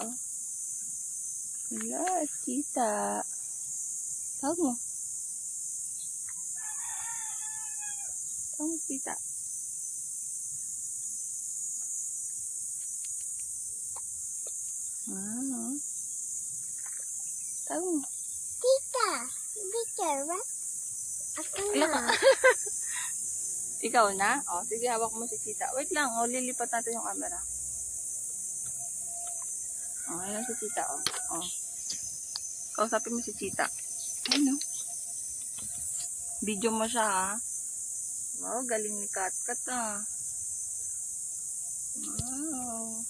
Oh. Wala, cheetah. Tawag mo. Tawag mo, cheetah. Ah. Tawag mo. Tita, Victor, what? Ako na. Ikaw na? O, sige, hawak mo si cheetah. Wait lang, o, lilipat natin yung camera. O, ayan si cheetah, o. O. Kausapin mo si cheetah. Ayun, o. Video mo siya, ha? Wow, galing ni Katkat, ha? Wow.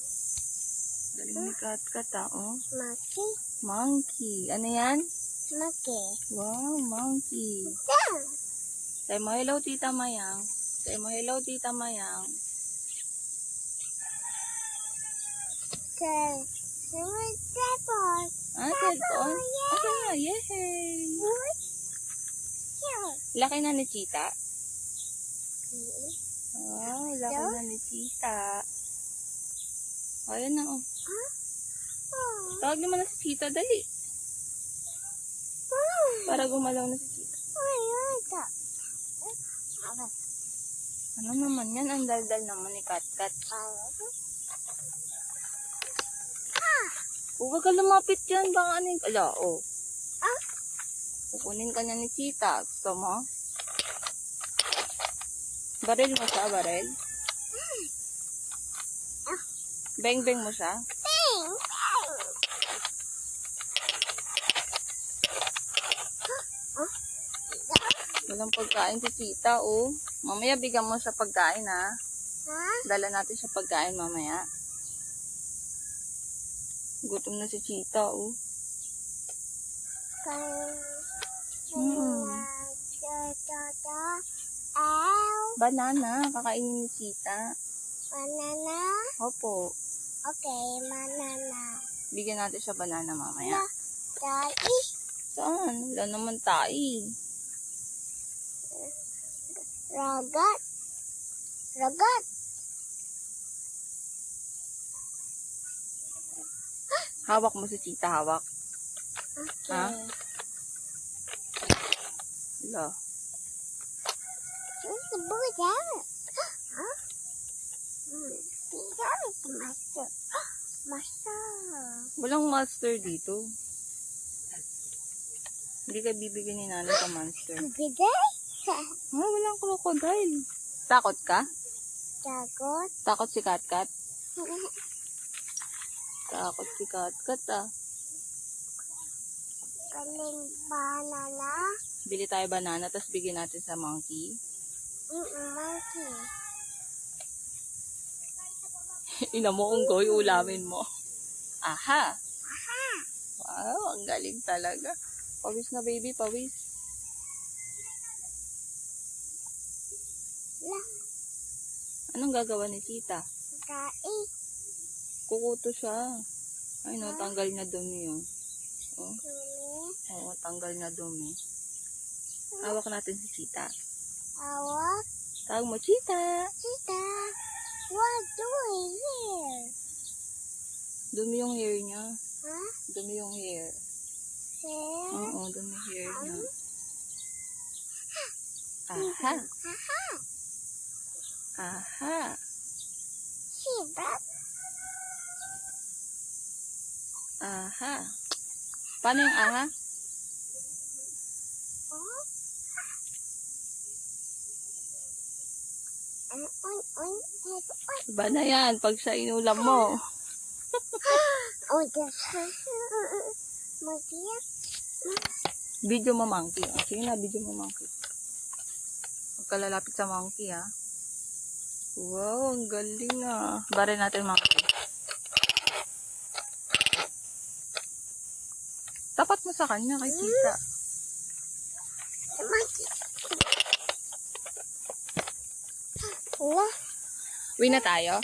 Galing ni Katkat, ha? O. Monkey. Monkey. Ano yan? Monkey. Wow, monkey. Yeah. Say mo, hello, Tita Mayang. Say mo, hello, Tita Mayang. Okay. Cellphone. Ah, cellphone? Asa na? Yay! Laki na ni cheetah. Oh, laki na ni cheetah. Oh, ayan na, oh. Tawag naman na si cheetah, dali. Para gumalaw na si cheetah. Ano naman yan? Ang daldal naman ni Katkat. Huwag ka lumapit yan. Baka ano yung... Ala, oh. Kukunin ka niya ni cheetah. Gusto mo? Baril mo siya, baril? Beng-beng mo siya? Walang pagkain si cheetah, oh. Mamaya bigyan mo siya pagkain, ha? Dala natin siya pagkain mamaya. Gutom na si cheetah, oh. Banana. Kakainin ni cheetah. Banana? Opo. Okay, banana. Bigyan natin siya banana mamaya. Daddy? Saan? Wala naman tayo. Ragat? Ragat? Hawak mo si cheetah, hawak. Okay. Ha? Wala. What's the boy there? Huh? There is the master. Master. Walang monster dito. Hindi ka bibigyan ni nanay ka monster. Bigay? Walang crocodile. Takot ka? Dagot? Takot si Katkat? Takot si Katkat, ah. Galing banana? Bili tayo banana, tapos bigyan natin sa monkey. Monkey. Ina mo, unggoy, ulamin mo. Aha! Aha! Wow, ang galing talaga. Pawis na, baby, pawis. La. Anong gagawa ni cheetah? Kai. Kukuto siya. Ay, no, tanggal na dumi, oh. Oh. Oo, tanggal na dumi. Hawak natin si cheetah. Awak. Tawag mo, cheetah. Cheetah. What doing here? Dumi yung hair niya. Huh? Dumi yung hair. Here? Oo, dumi hair niya. Aha. Aha. Aha. See that? Aha. Paano yung aha? Oh? Iba na yan, pag sa inulam mo. Oh, this. Monkey. Video mo monkey. Sige na, video mo monkey. Huwag ka lalapit sa monkey, ha. Wow, ang galing, ah. Barin natin monkey. Tapat mo sa kanya kay cheetah. Monkey. Wala. Uwi na tayo?